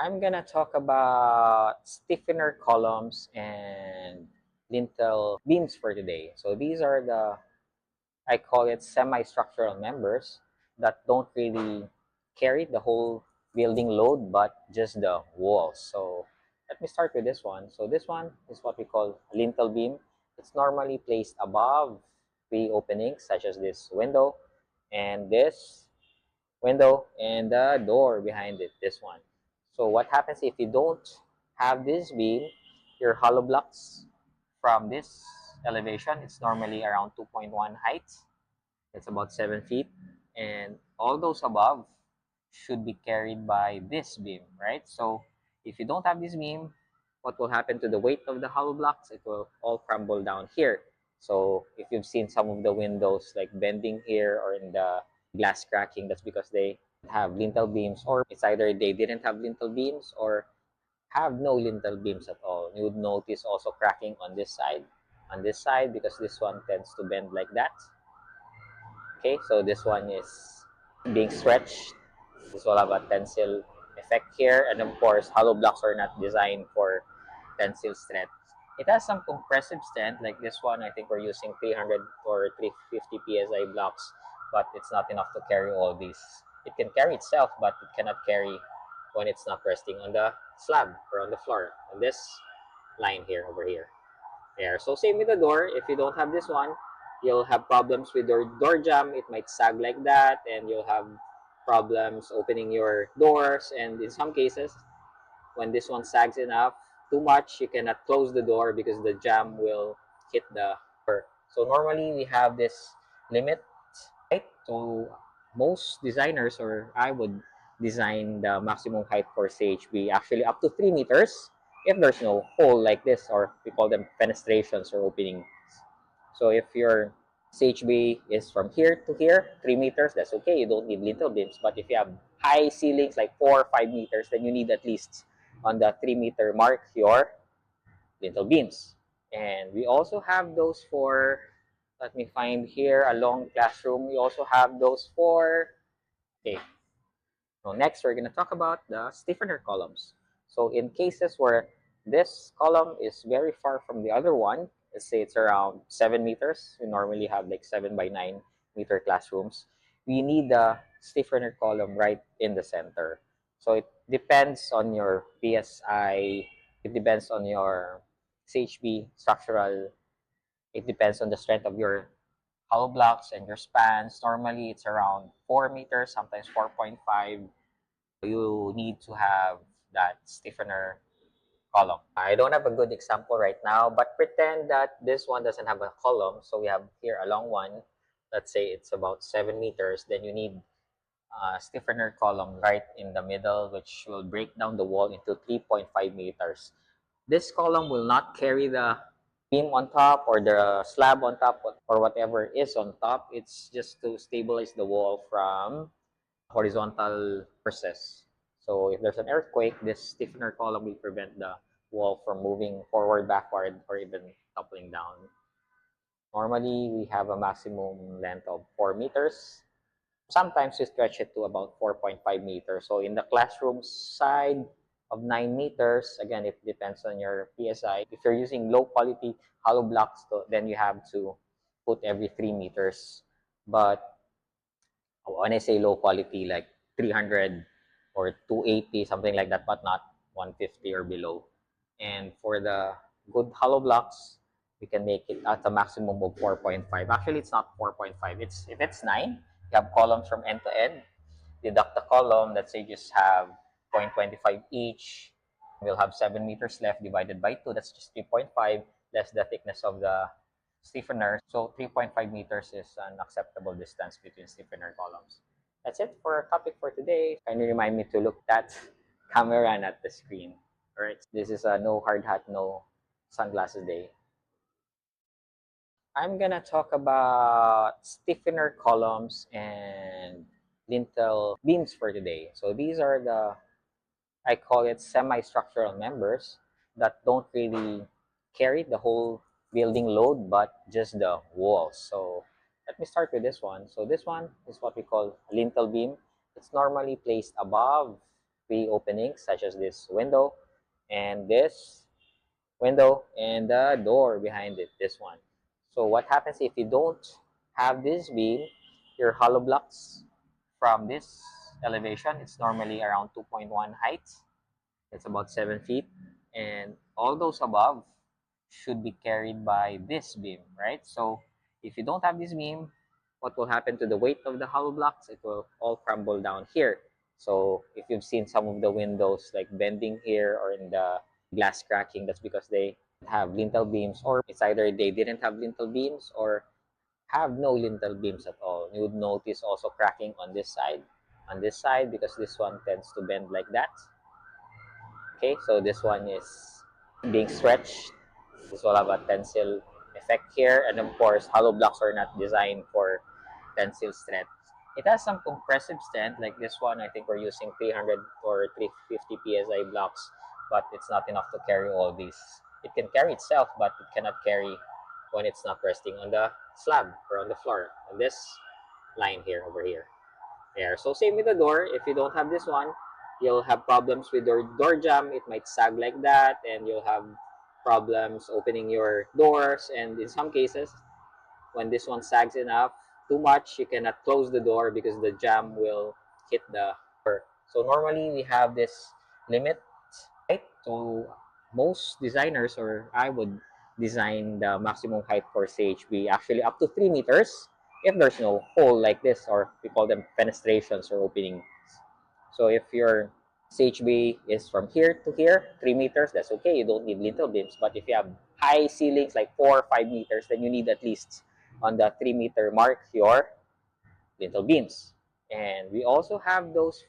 I'm gonna talk about stiffener columns and lintel beams for today. So these are I call it semi-structural members that don't really carry the whole building load, but just the walls. So let me start with this one. So this one is what we call lintel beam. It's normally placed above three openings, such as this and this window and the door behind it, this one. So what happens if you don't have this beam, your hollow blocks from this elevation, it's normally around 2.1 height. It's about 7 feet. And all those above should be carried by this beam, right? So if you don't have this beam, what will happen to the weight of the hollow blocks? It will all crumble down here. So if you've seen some of the windows like bending here or in the glass cracking, that's because they have lintel beams, or it's either they didn't have lintel beams or have no lintel beams at all. You would notice also cracking on this side because this one tends to bend like that. Okay, so this one is being stretched. This will have a tensile effect here, and of course hollow blocks are not designed for tensile strength. It has some compressive strength, like this one. I think we're using 300 or 350 psi blocks, but it's not enough to carry all these. It can carry itself, but it cannot carry when it's not resting on the slab or on the floor on this line here, over here. There. So same with the door. If you don't have this one, you'll have problems with your door jamb. It might sag like that, and you'll have problems opening your doors. And in some cases, when this one sags enough, too much, you cannot close the door because the jamb will hit the door. So normally we have this limit, right? So most designers, or I would design the maximum height for CHB actually up to 3 meters if there's no hole like this, or we call them fenestrations or openings. So if your CHB is from here to here, 3 meters, that's okay. You don't need lintel beams. But if you have high ceilings like 4 or 5 meters, then you need at least on the 3-meter mark your lintel beams. And we also have those for, let me find here, a long classroom. We also have those for, okay. So next, we're going to talk about the stiffener columns. So in cases where this column is very far from the other one, let's say it's around 7 meters, we normally have like 7 by 9 meter classrooms, we need the stiffener column right in the center. So it depends on your PSI, it depends on your CHB structural, it depends on the strength of your hollow blocks and your spans. Normally it's around 4 meters, sometimes 4.5. You need to have that stiffener column. I don't have a good example right now, but pretend that this one doesn't have a column. So we have here a long one. Let's say it's about 7 meters. Then you need a stiffener column right in the middle, which will break down the wall into 3.5 meters. This column will not carry the beam on top or the slab on top or whatever is on top. It's just to stabilize the wall from horizontal forces. So if there's an earthquake, this stiffener column will prevent the wall from moving forward, backward, or even toppling down. Normally, we have a maximum length of 4 meters. Sometimes we stretch it to about 4.5 meters. So in the classroom side of 9 meters, again, it depends on your PSI. If you're using low quality hollow blocks, then you have to put every 3 meters. But when I say low quality, like 300 or 280, something like that, but not 150 or below. And for the good hollow blocks, we can make it at a maximum of 4.5. Actually, it's not 4.5. It's if it's 9, you have columns from end to end. Deduct the column. Let's say just have 0.25 each. We'll have 7 meters left divided by 2. That's just 3.5 less the thickness of the stiffener. So 3.5 meters is an acceptable distance between stiffener columns. That's it for our topic for today. Kindly remind me to look at camera and at the screen. All right, this is a no hard hat, no sunglasses day. I'm gonna talk about stiffener columns and lintel beams for today. So these are I call it semi-structural members that don't really carry the whole building load, but just the walls. So let me start with this one. So this one is what we call lintel beam. It's normally placed above three openings, such as this window and this window and the door behind it, this one. So what happens if you don't have this beam, your hollow blocks from this elevation, it's normally around 2.1 height. It's about 7 feet. And all those above should be carried by this beam, right? So if you don't have this beam, what will happen to the weight of the hollow blocks? It will all crumble down here. So if you've seen some of the windows like bending here or in the glass cracking, that's because they have lintel beams, or it's either they didn't have lintel beams or have no lintel beams at all. You would notice also cracking on this side, because this one tends to bend like that. Okay, so this one is being stretched. This will have a tensile effect here, and of course, hollow blocks are not designed for tensile strength. It has some compressive strength, like this one. I think we're using 300 or 350 psi blocks, but it's not enough to carry all these. It can carry itself, but it cannot carry when it's not resting on the slab or on the floor. On this line here, over here. There. So same with the door. If you don't have this one, you'll have problems with your door jamb. It might sag like that, and you'll have problems opening your doors. And in some cases, when this one sags enough, too much, you cannot close the door because the jamb will hit the door. So normally we have this limit, right? So most designers, or I would design the maximum height for CHB actually up to 3 meters if there's no hole like this, or we call them fenestrations or openings. So if your CHB is from here to here, 3 meters, that's okay. You don't need lintel beams. But if you have high ceilings like 4 or 5 meters, then you need at least on the 3-meter mark your lintel beams. And we also have those